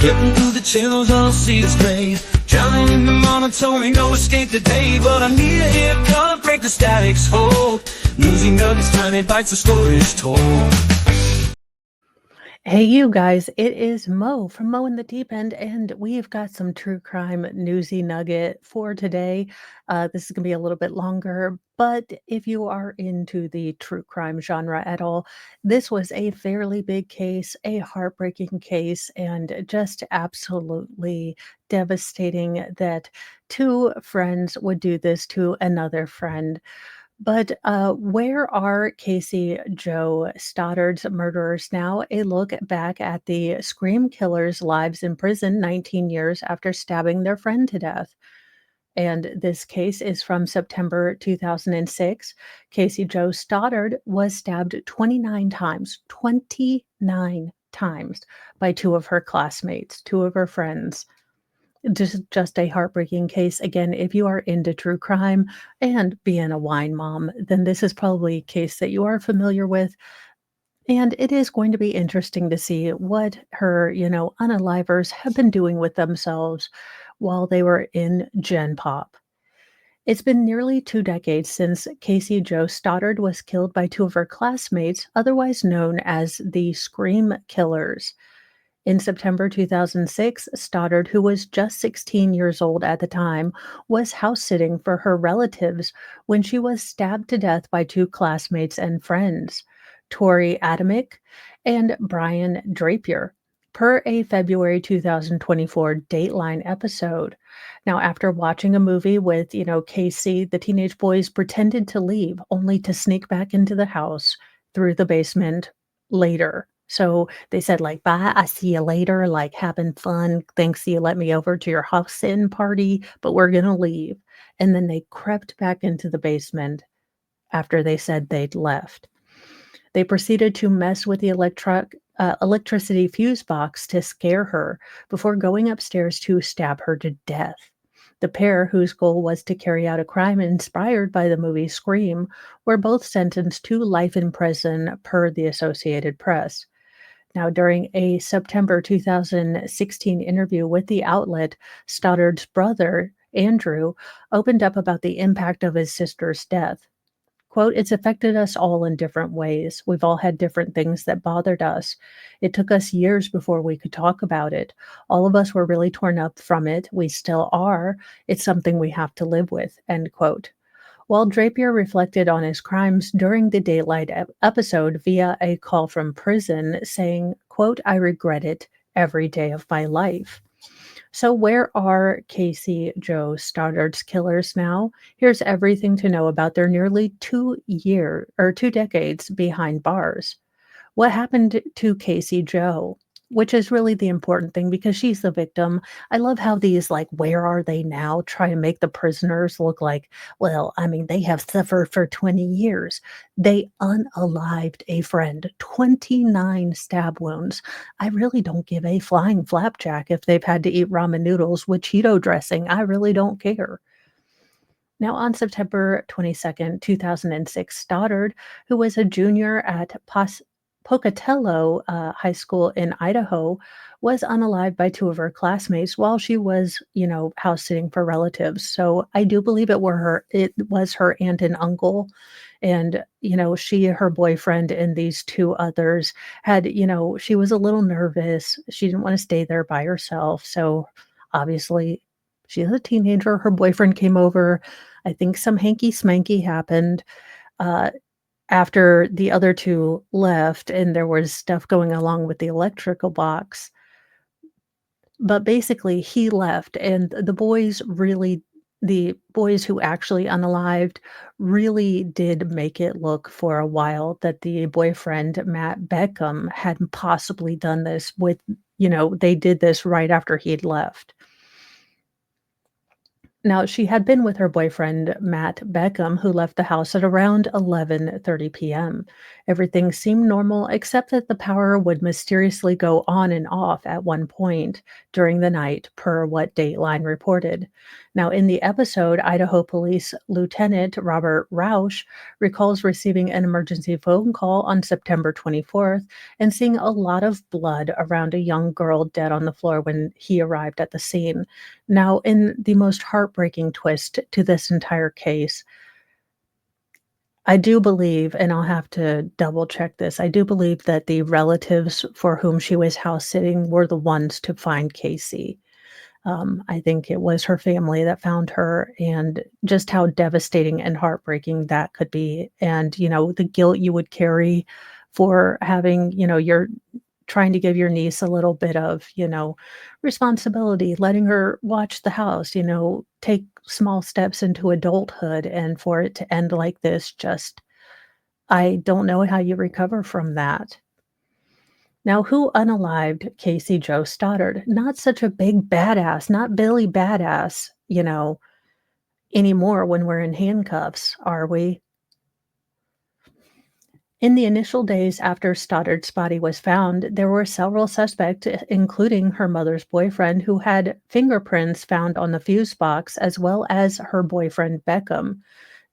Getting through the channels, all see is gray. Drowning in the monotony, no escape today. But I need a hit, gotta break the static's hold. Newsy Nuggets, tiny bites, the story is told. Hey, you guys, it is Mo from Mo in the Deep End, and we've got some true crime newsy nugget for today. This is going to be a little bit longer, but if you are into the true crime genre at all, this was a fairly big case, a heartbreaking case, and just absolutely devastating that two friends would do this to another friend. But where are Casey Jo Stoddart's murderers now? A look back at the Scream killers' lives in prison 19 years after stabbing their friend to death. And this case is from September 2006. Casey Jo Stoddart was stabbed 29 times, 29 times by two of her classmates, two of her friends. Just a heartbreaking case. Again, if you are into true crime and being a wine mom, then this is probably a case that you are familiar with. And it is going to be interesting to see what her, unalivers have been doing with themselves while they were in Gen Pop. It's been nearly 2 decades since Casey Jo Stoddart was killed by two of her classmates, otherwise known as the Scream Killers. In September 2006, Stoddard, who was just 16 years old at the time, was house sitting for her relatives when she was stabbed to death by two classmates and friends, Torey Adamcik and Brian Draper, per a February 2024 Dateline episode. Now, after watching a movie with, Casey, the teenage boys pretended to leave only to sneak back into the house through the basement later. So they said, like, bye, I see you later, like having fun. Thanks you let me over to your house sitting party, but we're gonna leave. And then they crept back into the basement after they said they'd left. They proceeded to mess with the electricity fuse box to scare her before going upstairs to stab her to death. The pair, whose goal was to carry out a crime inspired by the movie Scream, were both sentenced to life in prison per the Associated Press. Now, during a September 2016 interview with the outlet, Stoddart's brother, Andrew, opened up about the impact of his sister's death. Quote, "It's affected us all in different ways. We've all had different things that bothered us. It took us years before we could talk about it. All of us were really torn up from it. We still are. It's something we have to live with," end quote. While Draper reflected on his crimes during the Daylight episode via a call from prison, saying, quote, "I regret it every day of my life." So where are Casey Jo Stoddart's killers now? Here's everything to know about their nearly 2 decades behind bars. What happened to Casey Jo? Which is really the important thing because she's the victim. I love how these, like, where are they now, try to make the prisoners look like, well, I mean, they have suffered for 20 years. They unalived a friend, 29 stab wounds. I really don't give a flying flapjack if they've had to eat ramen noodles with Cheeto dressing. I really don't care. Now, on September 22nd, 2006, Stoddard, who was a junior at Pocatello High School in Idaho, was unalived by two of her classmates while she was, house sitting for relatives. So I do believe it was her aunt and uncle. And, her boyfriend, and these two others had, she was a little nervous. She didn't want to stay there by herself. So obviously, she's a teenager. Her boyfriend came over. I think some hanky smanky happened. Uh, After the other two left and there was stuff going along with the electrical box. But basically, he left, and the boys who actually unalived really did make it look for a while that the boyfriend, Matt Beckham, had possibly done this with, they did this right after he'd left. Now, she had been with her boyfriend, Matt Beckham, who left the house at around 11:30 p.m. Everything seemed normal, except that the power would mysteriously go on and off at one point during the night, per what Dateline reported. Now, in the episode, Idaho Police Lieutenant Robert Rausch recalls receiving an emergency phone call on September 24th and seeing a lot of blood around a young girl dead on the floor when he arrived at the scene. Now, in the most heartbreaking twist to this entire case, I do believe, and I'll have to double check this, I do believe that the relatives for whom she was house sitting were the ones to find Casey. I think it was her family that found her, and just how devastating and heartbreaking that could be. And, the guilt you would carry for having, your trying to give your niece a little bit of, responsibility, letting her watch the house, take small steps into adulthood, and for it to end like this, just I don't know how you recover from that. Now, who unalived Casey Jo Stoddart? Not such a big badass, not Billy Badass, anymore when we're in handcuffs, are we? In the initial days after Stoddart's body was found, there were several suspects, including her mother's boyfriend, who had fingerprints found on the fuse box, as well as her boyfriend Beckham.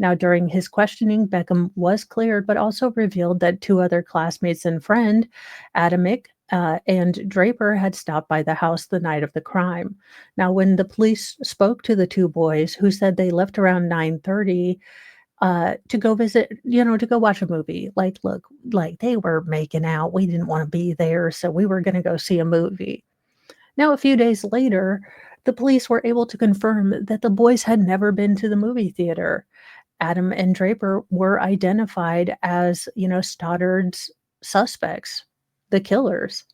Now, during his questioning, Beckham was cleared, but also revealed that two other classmates and friend, Adamcik and Draper, had stopped by the house the night of the crime. Now, when the police spoke to the two boys, who said they left around 9:30 to go visit, to go watch a movie. Like, look, like they were making out. We didn't want to be there, so we were going to go see a movie. Now, a few days later, the police were able to confirm that the boys had never been to the movie theater. Adam and Draper were identified as, Stoddard's suspects, the killers.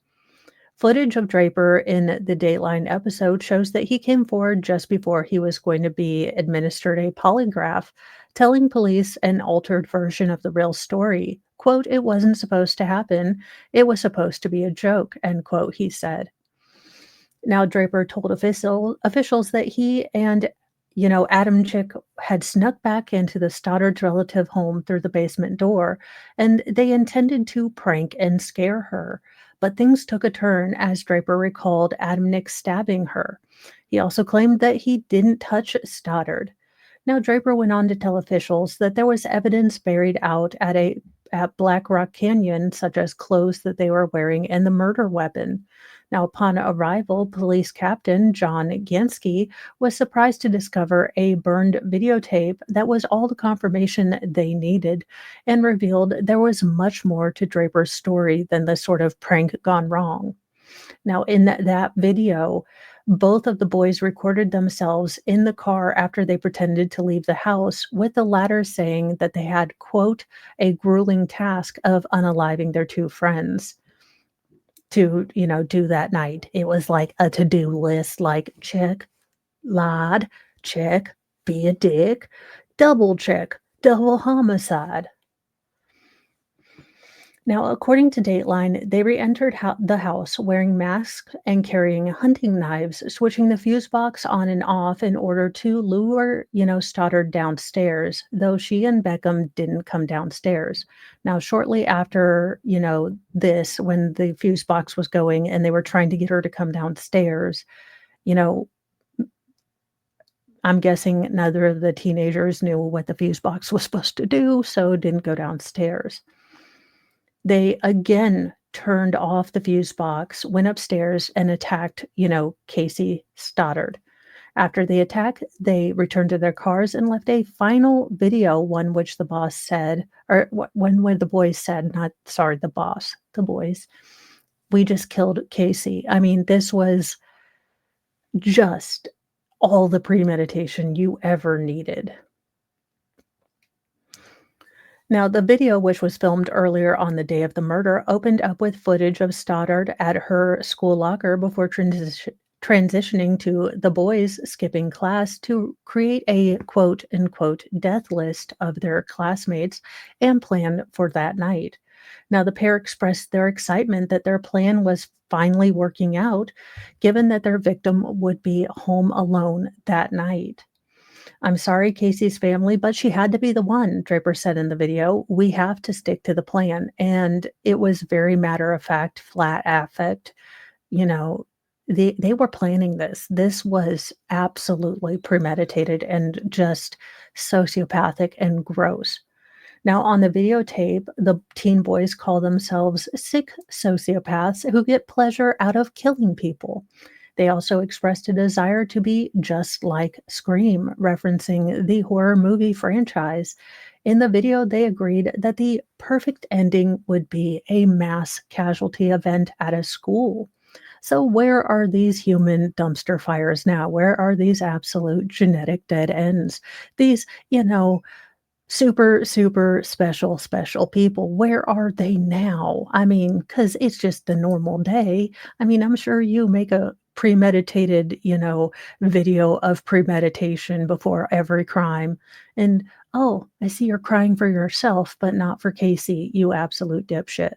Footage of Draper in the Dateline episode shows that he came forward just before he was going to be administered a polygraph, telling police an altered version of the real story. Quote, "It wasn't supposed to happen. It was supposed to be a joke," end quote, he said. Now, Draper told officials that he and, Adamcik had snuck back into the Stoddard's relative home through the basement door, and they intended to prank and scare her. But things took a turn as Draper recalled Adamcik stabbing her. He also claimed that he didn't touch Stoddard. Now, Draper went on to tell officials that there was evidence buried out at Black Rock Canyon, such as clothes that they were wearing and the murder weapon. Now, upon arrival, police captain John Gansky was surprised to discover a burned videotape that was all the confirmation they needed and revealed there was much more to Draper's story than the sort of prank gone wrong. Now, in that video, both of the boys recorded themselves in the car after they pretended to leave the house, with the latter saying that they had, quote, a grueling task of unaliving their two friends to, do that night. It was like a to-do list, like check, lied, check, be a dick, double check, double homicide. Now, according to Dateline, they re-entered the house wearing masks and carrying hunting knives, switching the fuse box on and off in order to lure, Stoddard downstairs, though she and Beckham didn't come downstairs. Now, shortly after, this, when the fuse box was going and they were trying to get her to come downstairs, you know, I'm guessing neither of the teenagers knew what the fuse box was supposed to do, so didn't go downstairs. They again turned off the fuse box, went upstairs, and attacked, Casey Stoddard. After the attack, they returned to their cars and left a final video, one which the boss said, or when the boys said, not sorry, the boss, the boys, "We just killed Casey." I mean, this was just all the premeditation you ever needed. Now, the video, which was filmed earlier on the day of the murder, opened up with footage of Stoddard at her school locker before transitioning to the boys skipping class to create a quote unquote death list of their classmates and plan for that night. Now, the pair expressed their excitement that their plan was finally working out, given that their victim would be home alone that night. I'm sorry, Casey's family, but she had to be the one, Draper said in the video. We have to stick to the plan. And it was very matter of fact, flat affect. You know, they were planning this. This was absolutely premeditated and just sociopathic and gross. Now, on the videotape, the teen boys call themselves sick sociopaths who get pleasure out of killing people. They also expressed a desire to be just like Scream, referencing the horror movie franchise. In the video, they agreed that the perfect ending would be a mass casualty event at a school. So, where are these human dumpster fires now? Where are these absolute genetic dead ends? These, super, super special people. Where are they now? I mean, because it's just a normal day. I mean, I'm sure you make a premeditated, video of premeditation before every crime. And, oh, I see you're crying for yourself, but not for Casey, you absolute dipshit.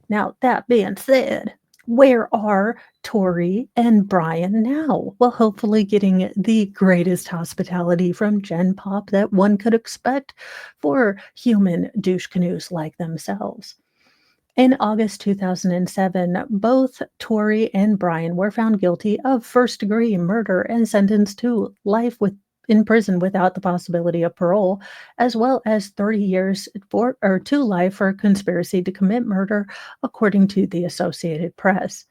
Now, that being said, where are Torey and Brian now? Well, hopefully getting the greatest hospitality from Gen Pop that one could expect for human douche canoes like themselves. In August 2007, both Torey and Brian were found guilty of first-degree murder and sentenced to life in prison without the possibility of parole, as well as 30 years to life for conspiracy to commit murder, according to the Associated Press.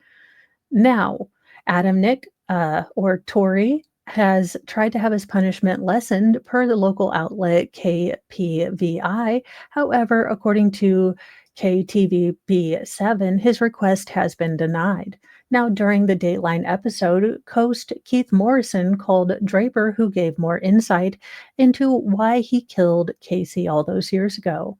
Now, Adamcik, or Torey, has tried to have his punishment lessened per the local outlet KPVI. However, according to KTVB7, his request has been denied. Now, during the Dateline episode, host Keith Morrison called Draper, who gave more insight into why he killed Casey all those years ago.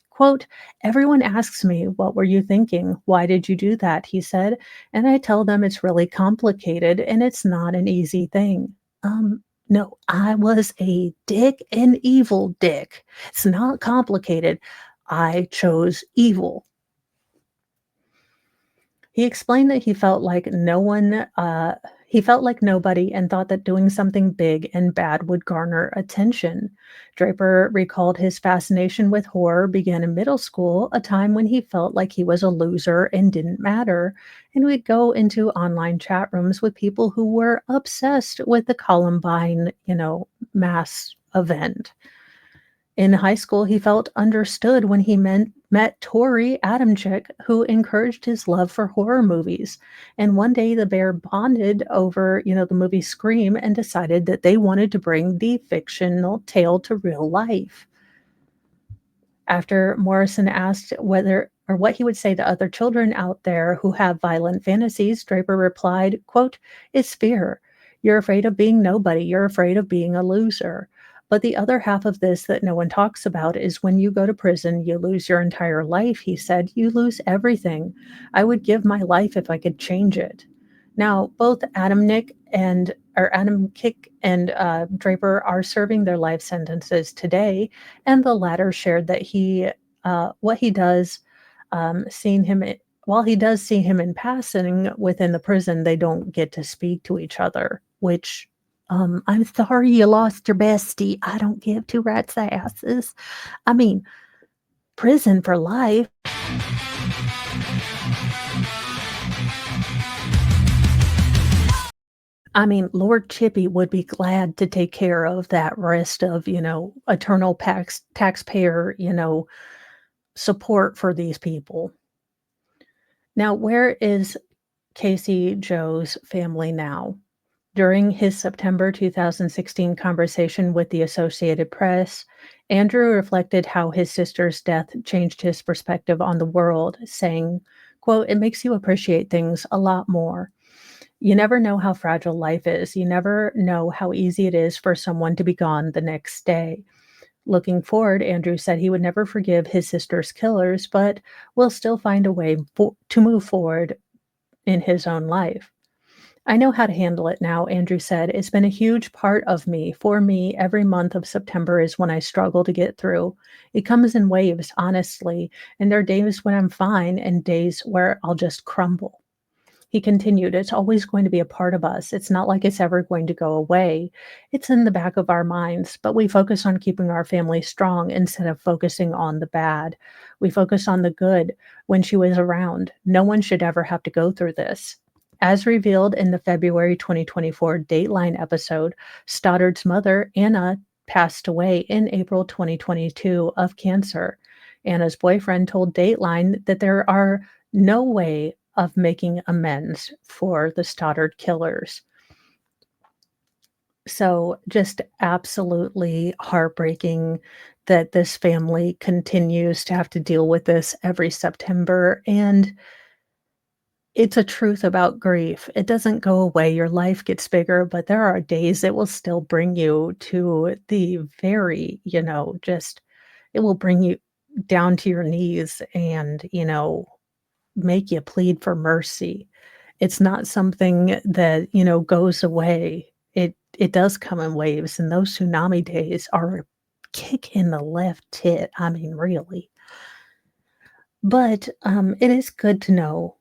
Quote, everyone asks me, what were you thinking? Why did you do that? He said. And I tell them it's really complicated and it's not an easy thing. No, I was a dick, an evil dick. It's not complicated. I chose evil. He explained that he felt like nobody and thought that doing something big and bad would garner attention. Draper recalled his fascination with horror began in middle school, a time when he felt like he was a loser and didn't matter, and would go into online chat rooms with people who were obsessed with the Columbine, mass event. In high school, he felt understood when he met Torey Adamcik, who encouraged his love for horror movies. And one day the pair bonded over, the movie Scream and decided that they wanted to bring the fictional tale to real life. After Morrison asked whether or what he would say to other children out there who have violent fantasies, Draper replied, quote, it's fear. You're afraid of being nobody. You're afraid of being a loser. But the other half of this that no one talks about is when you go to prison, you lose your entire life, he said. You lose everything. I would give my life if I could change it. Now, both Adamcik and Draper are serving their life sentences today, and the latter shared that while he does see him in passing within the prison, they don't get to speak to each other, which I'm sorry you lost your bestie. I don't give two rats' asses. I mean, prison for life. I mean, Lord Chippy would be glad to take care of that rest of, eternal taxpayer, support for these people. Now, where is Cassie Jo's family now? During his September 2016 conversation with the Associated Press, Andrew reflected how his sister's death changed his perspective on the world, saying, quote, it makes you appreciate things a lot more. You never know how fragile life is. You never know how easy it is for someone to be gone the next day. Looking forward, Andrew said he would never forgive his sister's killers, but will still find a way to move forward in his own life. I know how to handle it now, Andrew said. It's been a huge part of me. For me, every month of September is when I struggle to get through. It comes in waves, honestly, and there are days when I'm fine and days where I'll just crumble. He continued, "It's always going to be a part of us. It's not like it's ever going to go away. It's in the back of our minds, but we focus on keeping our family strong instead of focusing on the bad. We focus on the good when she was around. No one should ever have to go through this." As revealed in the February 2024 Dateline episode, Stoddart's mother, Anna, passed away in April 2022 of cancer. Anna's boyfriend told Dateline that there are no way of making amends for the Stoddart killers. So, just absolutely heartbreaking that this family continues to have to deal with this every September. And it's a truth about grief. It doesn't go away. Your life gets bigger, but there are days it will still bring you to the very, just it will bring you down to your knees and, make you plead for mercy. It's not something that, goes away. It does come in waves, and those tsunami days are a kick in the left tit. I mean, really. But it is good to know,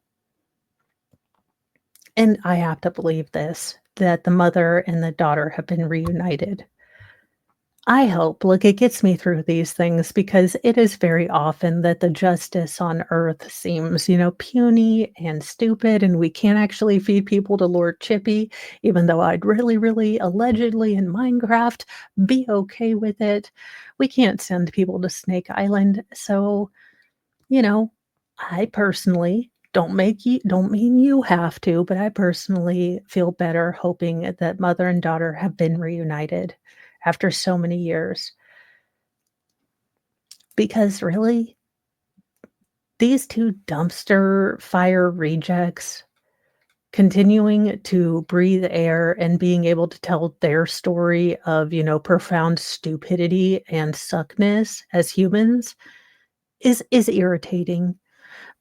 and I have to believe this, that the mother and the daughter have been reunited. I hope. Look, it gets me through these things because it is very often that the justice on earth seems, puny and stupid, and we can't actually feed people to Lord Chippy, even though I'd really, really allegedly in Minecraft be okay with it. We can't send people to Snake Island. So, you know, I personally don't mean you have to, but I personally feel better hoping that mother and daughter have been reunited after so many years. Because really, these two dumpster fire rejects continuing to breathe air and being able to tell their story of, profound stupidity and suckness as humans is irritating.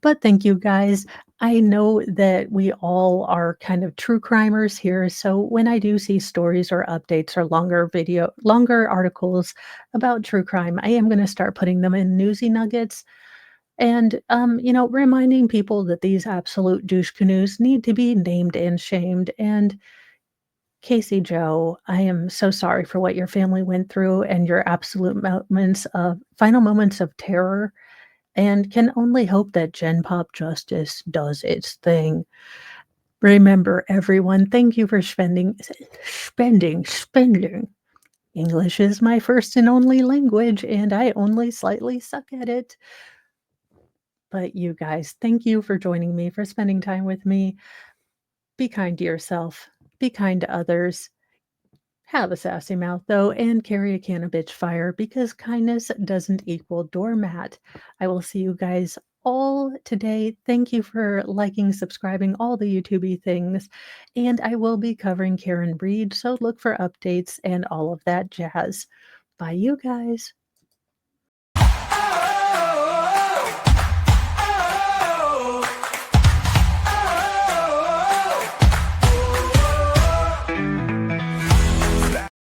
But thank you guys. I know that we all are kind of true crimers here, so when I do see stories or updates or longer articles about true crime, I am gonna start putting them in Newsy Nuggets and, reminding people that these absolute douche canoes need to be named and shamed. And Casey Jo, I am so sorry for what your family went through and your absolute final moments of terror, and can only hope that Gen Pop justice does its thing. Remember, everyone, thank you for spending. English is my first and only language, and I only slightly suck at it. But you guys, thank you for joining me, for spending time with me. Be kind to yourself, be kind to others. Have a sassy mouth, though, and carry a can of bitch fire because kindness doesn't equal doormat. I will see you guys all today. Thank you for liking, subscribing, all the YouTubey things. And I will be covering Karen Reed, so look for updates and all of that jazz. Bye, you guys.